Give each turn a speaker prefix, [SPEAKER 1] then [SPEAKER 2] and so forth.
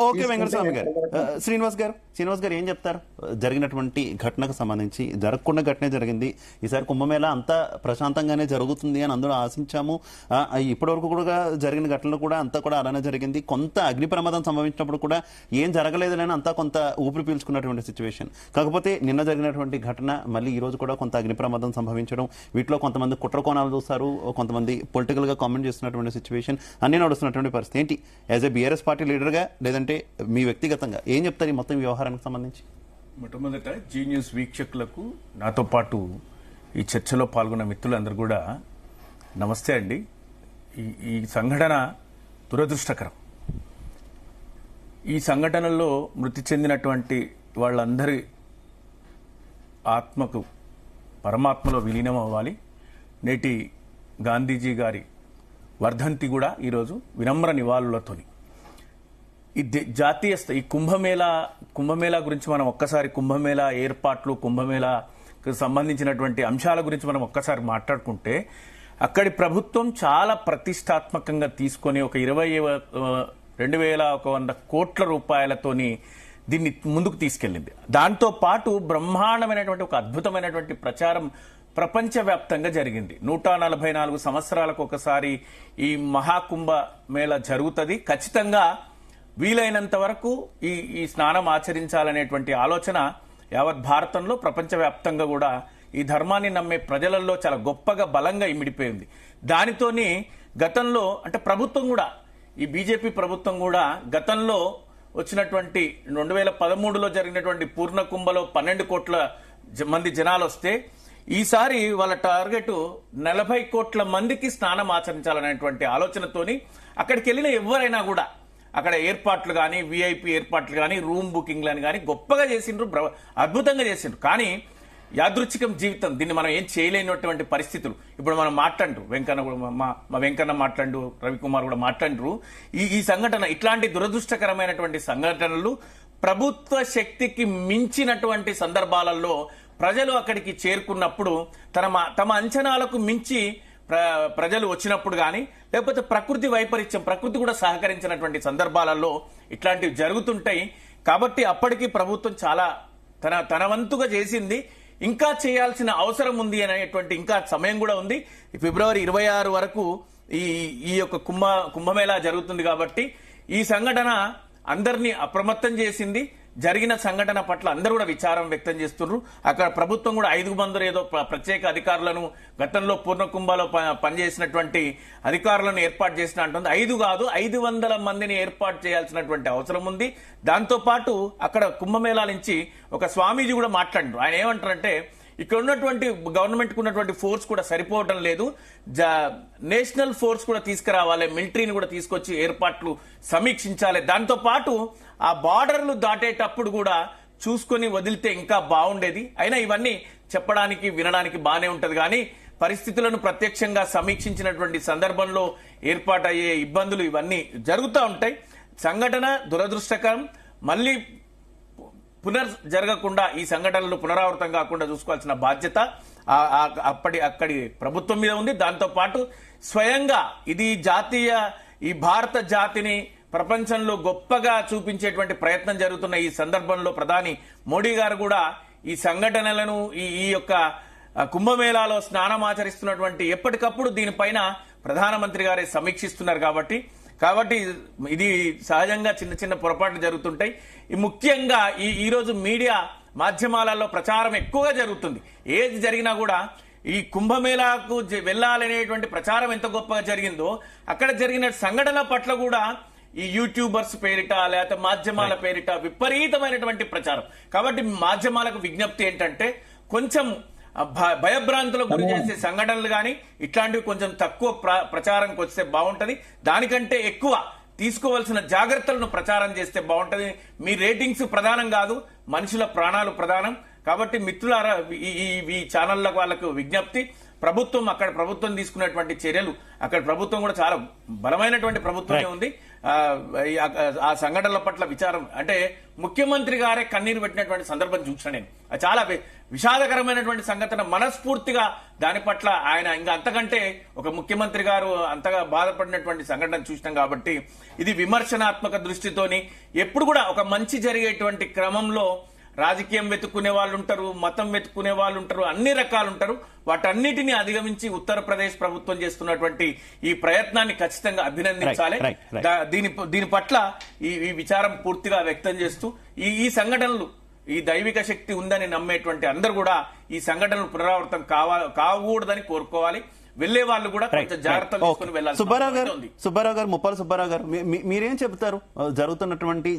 [SPEAKER 1] Okay Venkataswamy గారు, శ్రీనివాస్ గారు ఏం చెప్తారు? జరిగినటువంటి ఘటనకు సంబంధించి జరగకుండా ఘటనే జరిగింది. ఈసారి కుంభమేళా అంతా ప్రశాంతంగానే జరుగుతుంది అని అందరూ ఆశించాము. ఇప్పటివరకు కూడా జరిగిన ఘటనలు కూడా అంతా కూడా అలానే జరిగింది. కొంత అగ్ని ప్రమాదం సంభవించినప్పుడు కూడా ఏం జరగలేదని అంతా కొంత ఊపిరి పీల్చుకున్నటువంటి సిచ్యువేషన్. కాకపోతే నిన్న జరిగినటువంటి ఘటన మళ్ళీ ఈ రోజు కూడా కొంత అగ్ని ప్రమాదం సంభవించడం, వీటిలో కొంతమంది కుట్ర కోణాలు చూస్తారు, కొంతమంది పొలిటికల్ గా కామెంట్ చేస్తున్నటువంటి సిచ్యువేషన్ అన్ని నడుస్తున్నటువంటి పరిస్థితి. ఏంటి as a BRS party leader గా లేదంటే మీ వ్యక్తిగతంగా ఏం చెప్తారు ఈ మొత్తం వ్యవహారానికి సంబంధించి?
[SPEAKER 2] మొట్టమొదట జీ న్యూస్ వీక్షకులకు, నాతో పాటు ఈ చర్చలో పాల్గొన్న మిత్రులందరూ కూడా నమస్తే అండి. ఈ సంఘటన దురదృష్టకరం. ఈ సంఘటనలో మృతి చెందినటువంటి వాళ్ళందరి ఆత్మకు పరమాత్మలో విలీనం అవ్వాలి. నేటి గాంధీజీ గారి వర్ధంతి కూడా ఈరోజు వినమ్ర నివాళులతోని ఈ జాతీయ ఈ కుంభమేళా గురించి మనం ఒక్కసారి కుంభమేళా ఏర్పాట్లు, కుంభమేళాకు సంబంధించినటువంటి అంశాల గురించి మనం ఒక్కసారి మాట్లాడుకుంటే, అక్కడి ప్రభుత్వం చాలా ప్రతిష్టాత్మకంగా తీసుకొని ఒక 22,100 కోట్ల రూపాయలతోని దీన్ని ముందుకు తీసుకెళ్లింది. దాంతో పాటు బ్రహ్మాండమైనటువంటి ఒక అద్భుతమైనటువంటి ప్రచారం ప్రపంచవ్యాప్తంగా జరిగింది. 144 సంవత్సరాలకు ఒకసారి ఈ మహాకుంభ మేళా జరుగుతుంది. ఖచ్చితంగా వీలైనంత వరకు ఈ స్నానం ఆచరించాలనేటువంటి ఆలోచన యావత్ భారతంలో, ప్రపంచవ్యాప్తంగా కూడా ఈ ధర్మాన్ని నమ్మే ప్రజలలో చాలా గొప్పగా బలంగా ఇమిడిపోయింది. దానితోని గతంలో అంటే ప్రభుత్వం కూడా, ఈ బీజేపీ ప్రభుత్వం కూడా గతంలో వచ్చినటువంటి 2013లో జరిగినటువంటి పూర్ణ కుంభలో 12 కోట్ల మంది జనాలు వస్తే, ఈసారి వాళ్ళ టార్గెట్ 40 కోట్ల మందికి స్నానం ఆచరించాలనేటువంటి ఆలోచనతోని అక్కడికి వెళ్ళిన ఎవరైనా కూడా అక్కడ ఏర్పాట్లు కానీ, విఐపి ఏర్పాట్లు కానీ, రూమ్ బుకింగ్లని కానీ గొప్పగా చేసిండ్రు, అద్భుతంగా చేసిండ్రు. కానీ యాదృచ్ఛికం జీవితం, దీన్ని మనం ఏం చేయలేనటువంటి పరిస్థితులు. ఇప్పుడు మనం మాట్లాడు మా వెంకన్న మాట్లాడు, రవికుమార్ కూడా మాట్లాడరు. ఈ సంఘటన, ఇట్లాంటి దురదృష్టకరమైనటువంటి సంఘటనలు ప్రభుత్వ శక్తికి మించినటువంటి సందర్భాలలో ప్రజలు అక్కడికి చేరుకున్నప్పుడు, తమ అంచనాలకు మించి ప్రజలు వచ్చినప్పుడు కానీ, లేకపోతే ప్రకృతి వైపరీత్యం, ప్రకృతి కూడా సహకరించినటువంటి సందర్భాలలో ఇట్లాంటివి జరుగుతుంటాయి. కాబట్టి అప్పటికి ప్రభుత్వం చాలా తన వంతుగా చేసింది. ఇంకా చేయాల్సిన అవసరం ఉంది అనేటువంటి ఇంకా సమయం కూడా ఉంది. ఫిబ్రవరి 26 వరకు ఈ యొక్క కుంభమేళా జరుగుతుంది. కాబట్టి ఈ సంఘటన అందరినీ అప్రమత్తం చేసింది. జరిగిన సంఘటన పట్ల అందరూ కూడా విచారం వ్యక్తం చేస్తున్నారు. అక్కడ ప్రభుత్వం కూడా 5 మంది ఏదో ప్రత్యేక అధికారులను, గతంలో పూర్ణ కుంభాలో పనిచేసినటువంటి అధికారులను ఏర్పాటు చేసిన అంటుంది. 5 కాదు, 500 మందిని ఏర్పాటు చేయాల్సినటువంటి అవసరం ఉంది. దాంతో పాటు అక్కడ కుంభమేళా నుంచి ఒక స్వామీజీ కూడా మాట్లాడారు. ఆయన ఏమంటారంటే, ఇక్కడ ఉన్నటువంటి గవర్నమెంట్ కు ఉన్నటువంటి ఫోర్స్ కూడా సరిపోవటం లేదు, నేషనల్ ఫోర్స్ కూడా తీసుకురావాలి, మిలిటరీని కూడా తీసుకొచ్చి ఏర్పాట్లు సమీక్షించాలి. దాంతో పాటు ఆ బార్డర్లు దాటేటప్పుడు కూడా చూసుకొని వదిలితే ఇంకా బాగుండేది. అయినా ఇవన్నీ చెప్పడానికి, వినడానికి బాగానే ఉంటది. కానీ పరిస్థితులను ప్రత్యక్షంగా సమీక్షించినటువంటి సందర్భంలో ఏర్పాటయ్యే ఇబ్బందులు ఇవన్నీ జరుగుతూ ఉంటాయి. సంఘటన దురదృష్టకరం. మళ్ళీ జరగకుండా, ఈ సంఘటనలు పునరావృతం కాకుండా చూసుకోవాల్సిన బాధ్యత అక్కడి ప్రభుత్వం మీద ఉంది. దాంతో పాటు స్వయంగా ఇది ఈ భారత జాతిని ప్రపంచంలో గొప్పగా చూపించేటువంటి ప్రయత్నం జరుగుతున్న ఈ సందర్భంలో ప్రధాని మోడీ గారు కూడా ఈ సంఘటనలను, ఈ యొక్క కుంభమేళాలో స్నానం ఆచరిస్తున్నటువంటి ఎప్పటికప్పుడు దీనిపైన ప్రధానమంత్రి గారే సమీక్షిస్తున్నారు. కాబట్టి ఇది సహజంగా చిన్న చిన్న పొరపాట్లు జరుగుతుంటాయి. ముఖ్యంగా ఈ రోజు మీడియా మాధ్యమాలలో ప్రచారం ఎక్కువగా జరుగుతుంది. ఏది జరిగినా కూడా ఈ కుంభమేళాకు వెళ్లాలనేటువంటి ప్రచారం ఎంత గొప్పగా జరిగిందో, అక్కడ జరిగిన సంఘటన పట్ల కూడా ఈ యూట్యూబర్స్ పేరిట, లేకపోతే మాధ్యమాల పేరిట విపరీతమైనటువంటి ప్రచారం. కాబట్టి మాధ్యమాలకు విజ్ఞప్తి ఏంటంటే, కొంచెం భయభ్రాంతులకు గురి చేసే సంఘటనలు కానీ ఇట్లాంటివి కొంచెం తక్కువ ప్రచారంకి వస్తే బాగుంటది. దానికంటే ఎక్కువ తీసుకోవాల్సిన జాగ్రత్తలను ప్రచారం చేస్తే బాగుంటది. మీ రేటింగ్స్ ప్రధానం కాదు, మనుషుల ప్రాణాలు ప్రధానం. కాబట్టి మిత్రులారా, ఈ ఛానళ్ల వాళ్ళకు విజ్ఞప్తి, ప్రభుత్వం తీసుకున్నటువంటి చర్యలు, అక్కడ ప్రభుత్వం కూడా చాలా బలమైనటువంటి ప్రభుత్వమే ఉంది. ఆ సంఘటనల పట్ల విచారం అంటే ముఖ్యమంత్రి గారే కన్నీరు పెట్టినటువంటి సందర్భం చూసిన నేను. అది చాలా విషాదకరమైనటువంటి సంఘటన. మనస్ఫూర్తిగా దాని పట్ల ఆయన ఇంకా అంతకంటే ఒక ముఖ్యమంత్రి గారు అంతగా బాధపడినటువంటి సంఘటన చూసినాం కాబట్టి ఇది విమర్శనాత్మక దృష్టితోని ఎప్పుడు కూడా ఒక మంచి జరిగేటువంటి క్రమంలో రాజకీయం వెతుక్కునే వాళ్ళు ఉంటారు, మతం వెతుక్కునే వాళ్ళు ఉంటారు, అన్ని రకాలు ఉంటారు. వాటన్నిటిని అధిగమించి ఉత్తరప్రదేశ్ ప్రభుత్వం చేస్తున్నటువంటి ఈ ప్రయత్నాన్ని ఖచ్చితంగా అభినందించాలి. దీని పట్ల ఈ విచారం పూర్తిగా వ్యక్తం చేస్తూ ఈ సంఘటనలు ఈ దైవిక శక్తి ఉందని నమ్మేటువంటి అందరూ కూడా ఈ సంఘటనలు పునరావృతం కాకూడదని కోరుకోవాలి. వెళ్లే వాళ్ళు కూడా కొంచెం జాగ్రత్తలు తీసుకుని వెళ్ళాలి.
[SPEAKER 1] సుబ్బారావు గారు ముప్పాల సుబ్బారావు గారు మీరేం చెబుతారు జరుగుతున్నటువంటి